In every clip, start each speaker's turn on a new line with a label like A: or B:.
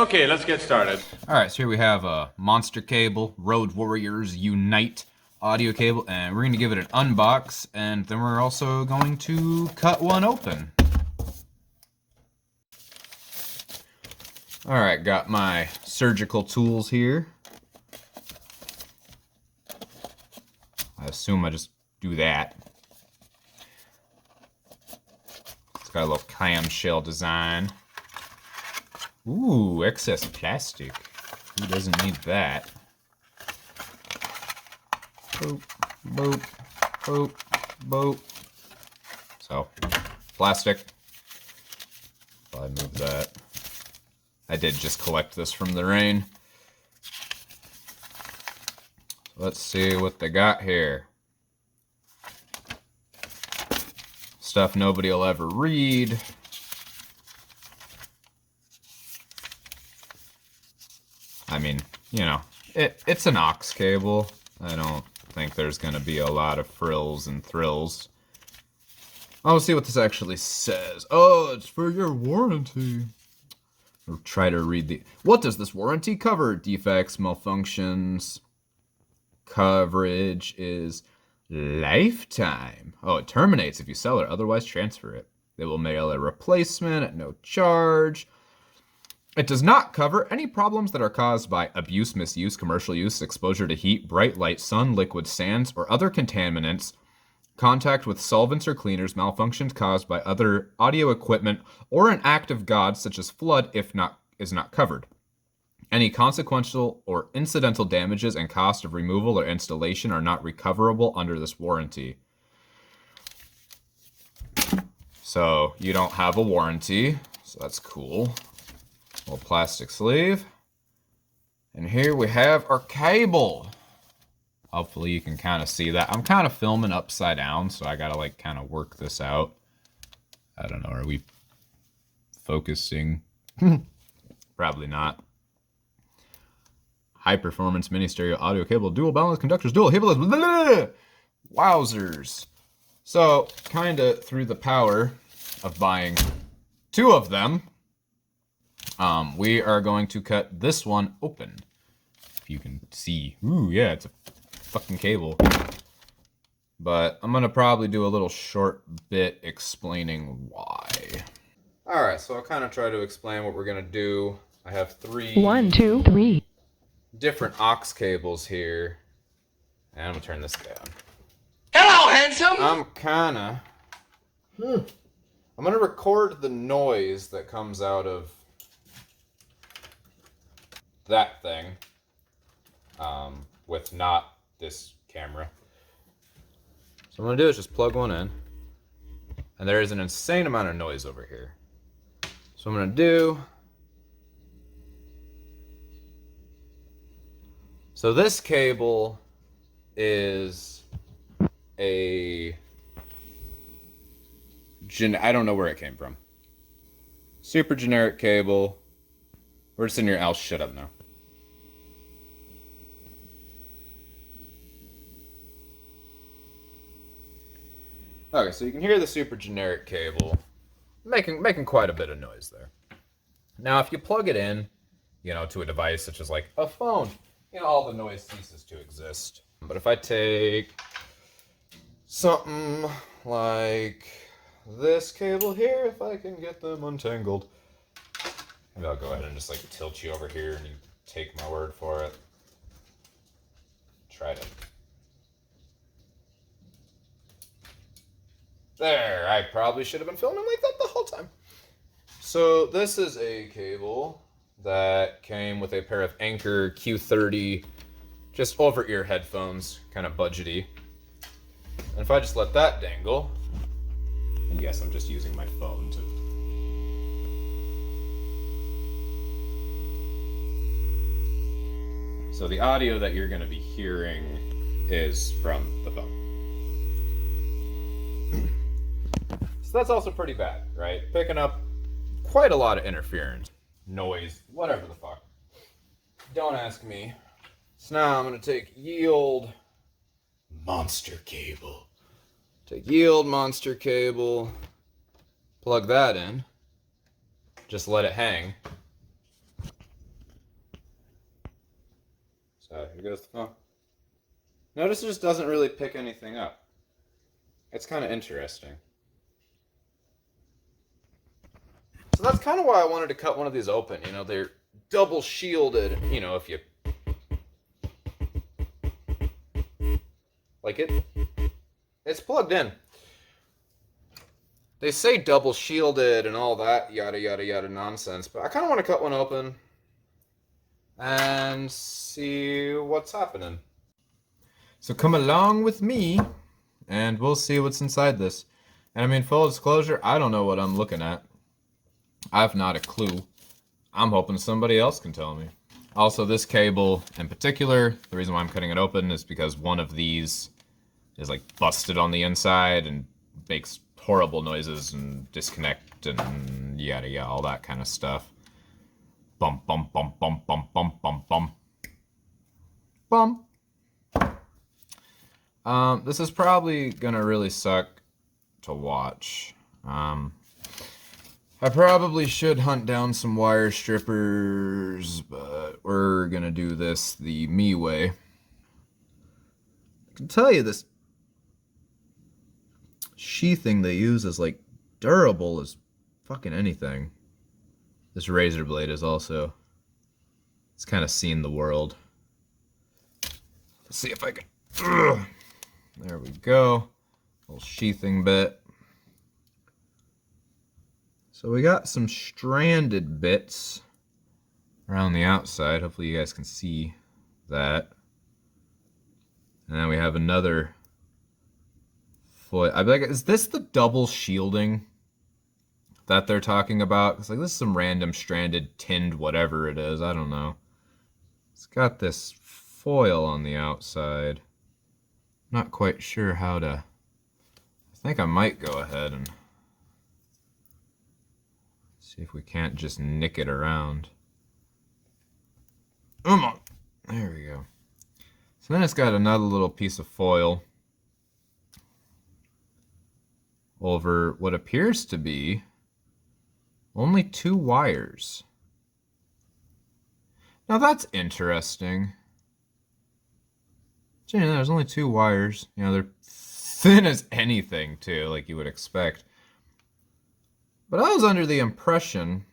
A: Okay, let's get started.
B: Alright, so here we have a Monster Cable, Road Warriors Unite audio cable, and we're going to give it an unbox, and then we're also going to cut one open. Alright, got my surgical tools here. I assume I just do that. It's got a little clamshell design. Ooh, excess plastic. Who doesn't need that? Boop, boop, boop, boop. So, plastic. If I move that. I did just collect this from the rain. Let's see what they got here. Stuff nobody will ever read. I mean, you know, it's an aux cable. I don't think there's going to be a lot of frills and thrills. I'll see what this actually says. Oh, it's for your warranty. Or try to read the... What does this warranty cover? Defects, malfunctions. Coverage is lifetime. Oh, it terminates if you sell it, otherwise transfer it. They will mail a replacement at no charge. It does not cover any problems that are caused by abuse, misuse, commercial use, exposure to heat, bright light, sun, liquid, sands, or other contaminants, contact with solvents or cleaners, malfunctions caused by other audio equipment, or an act of God such as flood is not covered. Any consequential or incidental damages and cost of removal or installation are not recoverable under this warranty. So you don't have a warranty, so that's cool. Little plastic sleeve. And here we have our cable. Hopefully you can kind of see that. I'm kind of filming upside down, so I gotta like kind of work this out. I don't know, are we focusing? Probably not. High performance mini stereo audio cable, dual balance conductors, dual cable. Wowzers. So, kind of through the power of buying two of them, we are going to cut this one open. If you can see. Ooh, yeah, it's a fucking cable. But I'm going to probably do a little short bit explaining why. Alright, so I'll kind of try to explain what we're going to do. I have three different aux cables here. And I'm going to turn this down.
A: Hello, handsome!
B: I'm going to record the noise that comes out of that thing with not this camera. So what I'm going to do is just plug one in. And there is an insane amount of noise over here. So I'm going to do... So this cable is a... I don't know where it came from. Super generic cable. We're just in here. I'll shut up now. Okay, so you can hear the super generic cable making quite a bit of noise there. Now, if you plug it in, you know, to a device such as like a phone, you know, all the noise ceases to exist. But if I take something like this cable here, if I can get them untangled, maybe I'll go ahead and just like tilt you over here and you take my word for it. Try to. There, I probably should have been filming like that the whole time. So this is a cable that came with a pair of Anker Q30 just over-ear headphones, kind of budgety. And if I just let that dangle, and yes, I'm just using my phone to... So the audio that you're going to be hearing is from the phone. So that's also pretty bad, right? Picking up quite a lot of interference, noise, whatever the fuck. Don't ask me. So now I'm going to take Yield Monster Cable. Take Yield Monster Cable, plug that in, just let it hang. Here goes the phone. Notice it just doesn't really pick anything up. It's kind of interesting. So that's kind of why I wanted to cut one of these open. You know, they're double shielded. You know, if you like it, it's plugged in. They say double shielded and all that yada yada yada nonsense, but I kind of want to cut one open and see what's happening. So come along with me and we'll see what's inside this. And I mean, full disclosure, I don't know what I'm looking at. I've not a clue. I'm hoping somebody else can tell me. Also, this cable in particular, the reason why I'm cutting it open is because one of these is like busted on the inside and makes horrible noises and disconnect and yada yada, all that kind of stuff. Bump, bump, bump, bump, bump, bump, bump, bump. Bump. This is probably gonna really suck to watch. I probably should hunt down some wire strippers, but we're gonna do this the me way. I can tell you this sheathing they use is like durable as fucking anything. This razor blade is also, it's kind of seen the world. Let's see if I can, there we go, little sheathing bit. So we got some stranded bits around the outside. Hopefully you guys can see that. And then we have another foil. I'd be like, is this the double shielding that they're talking about? It's like, this is some random stranded tinned whatever it is. I don't know. It's got this foil on the outside. Not quite sure how to... I think I might go ahead and see if we can't just nick it around. Come on. There we go. So then it's got another little piece of foil over what appears to be only 2 wires. Now that's interesting. Gee, there's only 2 wires. You know, they're thin as anything too, like you would expect. But I was under the impression,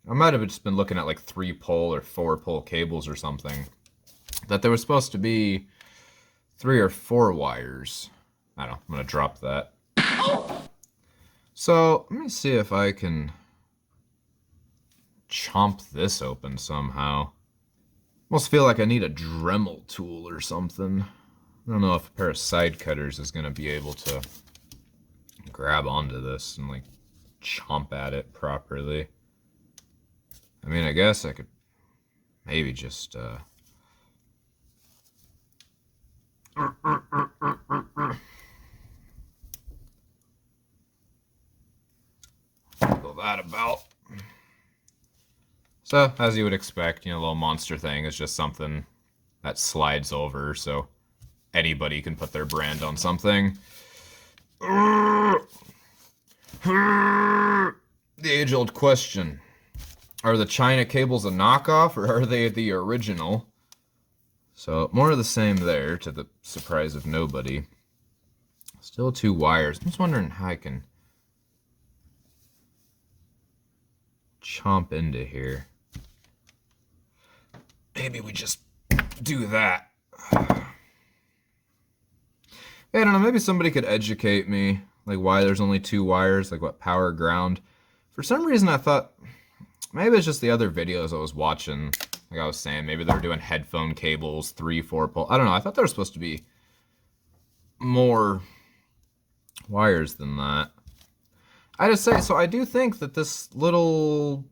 B: I might have just been looking at like 3-pole or 4-pole cables or something, that there was supposed to be 3 or 4 wires. I don't know, I'm gonna drop that. So, let me see if I can chomp this open somehow. Almost feel like I need a Dremel tool or something. I don't know if a pair of side cutters is gonna be able to grab onto this and like chomp at it properly. I mean, I guess I could maybe just go that about. So, as you would expect, you know, a little monster thing is just something that slides over so anybody can put their brand on something. The age-old question. Are the China cables a knockoff or are they the original? So, more of the same there, to the surprise of nobody. Still 2 wires. I'm just wondering how I can chomp into here. Maybe we just do that. I don't know, maybe somebody could educate me, like why there's only 2 wires, like what power ground. For some reason I thought, maybe it's just the other videos I was watching. Like I was saying, maybe they were doing headphone cables, 3, 4-pole. I don't know, I thought there was supposed to be more wires than that. I just say, so I do think that this little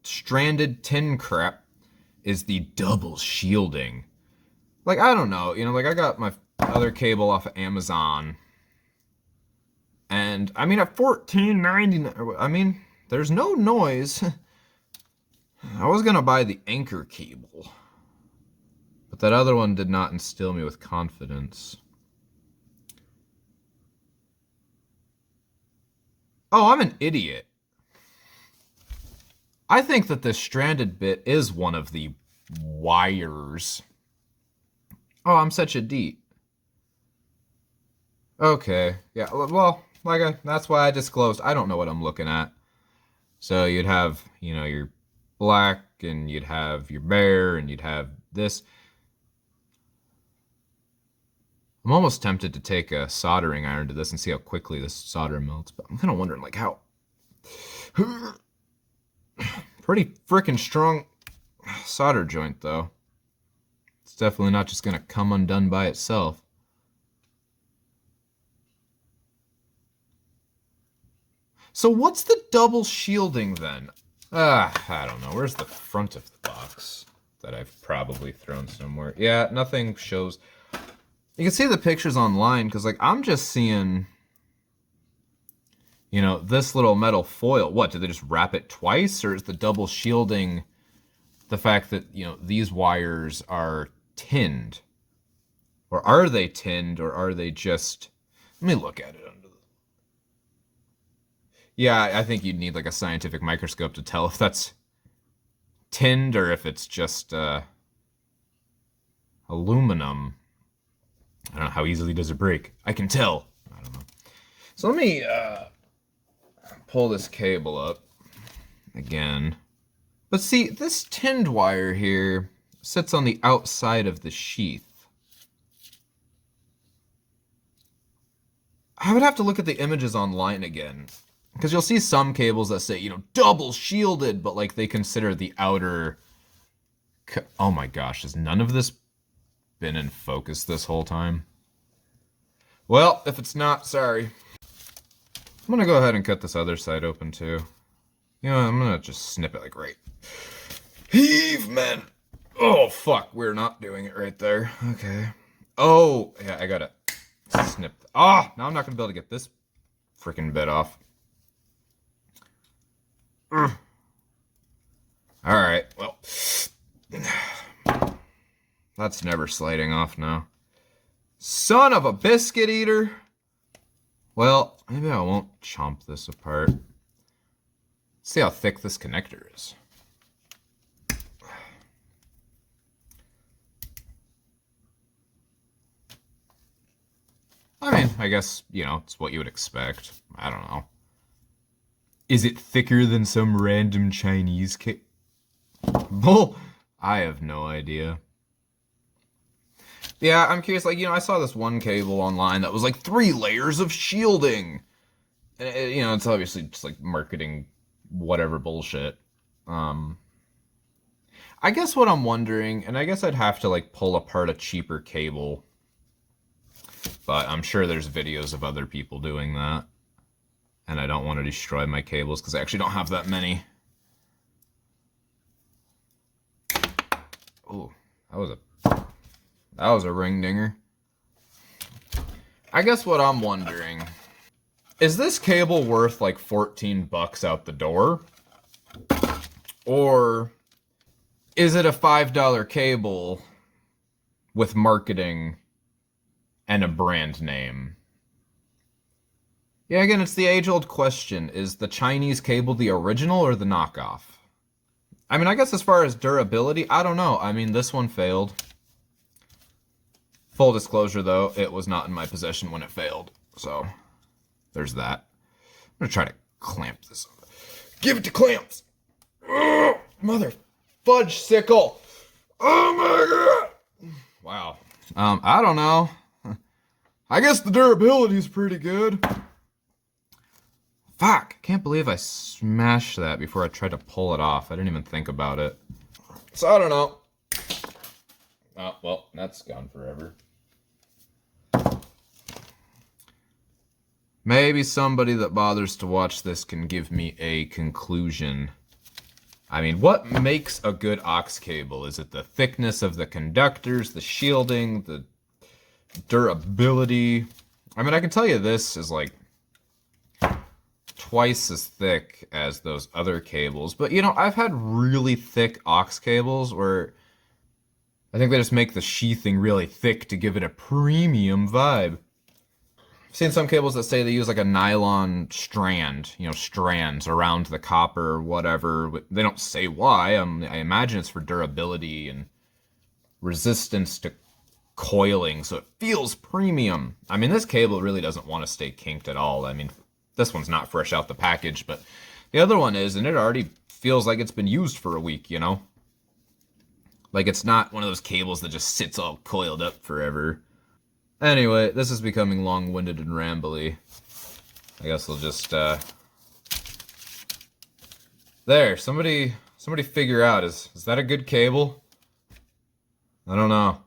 B: stranded tin crap is the double shielding. Like, I don't know, you know, like I got my other cable off of Amazon. And, I mean, at $14.99, I mean, there's no noise. I was gonna buy the anchor cable, but that other one did not instill me with confidence. Oh, I'm an idiot. I think that this stranded bit is one of the wires. Oh, I'm such a deet. Okay. Yeah, well, that's why I disclosed. I don't know what I'm looking at. So you'd have, your black, and you'd have your bear, and you'd have this. I'm almost tempted to take a soldering iron to this and see how quickly this solder melts, but I'm kind of wondering, like, how... Pretty freaking strong solder joint, though. It's definitely not just going to come undone by itself. So what's the double shielding, then? I don't know. Where's the front of the box that I've probably thrown somewhere? Yeah, nothing shows... You can see the pictures online, because, like, I'm just seeing, this little metal foil. What, did they just wrap it twice? Or is the double shielding the fact that, these wires are tinned? Or are they tinned, or are they just... Let me look at it under the... Yeah, I think you'd need, like, a scientific microscope to tell if that's tinned or if it's just aluminum. I don't know, how easily does it break? I can tell. I don't know. So let me pull this cable up again. But see, this tinned wire here sits on the outside of the sheath. I would have to look at the images online again, because you'll see some cables that say, double shielded, but like they consider the outer... Oh my gosh, has none of this been in focus this whole time? Well, if it's not, sorry. I'm gonna go ahead and cut this other side open too. I'm gonna just snip it like right. Heave, man! Oh, fuck, we're not doing it right there. Okay. Oh, yeah, I gotta snip. Ah, now I'm not gonna be able to get this freaking bit off. Alright, well. That's never sliding off now. Son of a biscuit eater! Well, maybe I won't chomp this apart. Let's see how thick this connector is. I mean, I guess, it's what you would expect. I don't know. Is it thicker than some random Chinese cake? Bull! I have no idea. Yeah, I'm curious, like, I saw this one cable online that was like 3 layers of shielding. And, it's obviously just like marketing whatever bullshit. I guess what I'm wondering, and I guess I'd have to like pull apart a cheaper cable. But I'm sure there's videos of other people doing that. And I don't want to destroy my cables because I actually don't have that many. Oh, that was a ring dinger. I guess what I'm wondering, is this cable worth like 14 bucks out the door? Or is it a $5 cable with marketing and a brand name? Yeah, again, it's the age-old question. Is the Chinese cable the original or the knockoff? I mean, I guess as far as durability, I don't know. I mean, this one failed. Full disclosure, though, it was not in my possession when it failed. So, there's that. I'm going to try to clamp this. Give it to clamps! Ugh, mother fudge sickle! Oh my god! Wow. I don't know. I guess the durability is pretty good. Fuck, can't believe I smashed that before I tried to pull it off. I didn't even think about it. So I don't know. Oh, well, that's gone forever. Maybe somebody that bothers to watch this can give me a conclusion. I mean, what makes a good aux cable? Is it the thickness of the conductors, the shielding, the durability? I mean, I can tell you this is like twice as thick as those other cables. But, I've had really thick aux cables where I think they just make the sheathing really thick to give it a premium vibe. I've seen some cables that say they use like a nylon strand, strands around the copper or whatever. They don't say why. I imagine it's for durability and resistance to coiling, so it feels premium. I mean, this cable really doesn't want to stay kinked at all. I mean, this one's not fresh out the package, but the other one is, and it already feels like it's been used for a week, you know? Like it's not one of those cables that just sits all coiled up forever. Anyway, this is becoming long-winded and rambly. I guess we'll just, There, somebody figure out, is that a good cable? I don't know.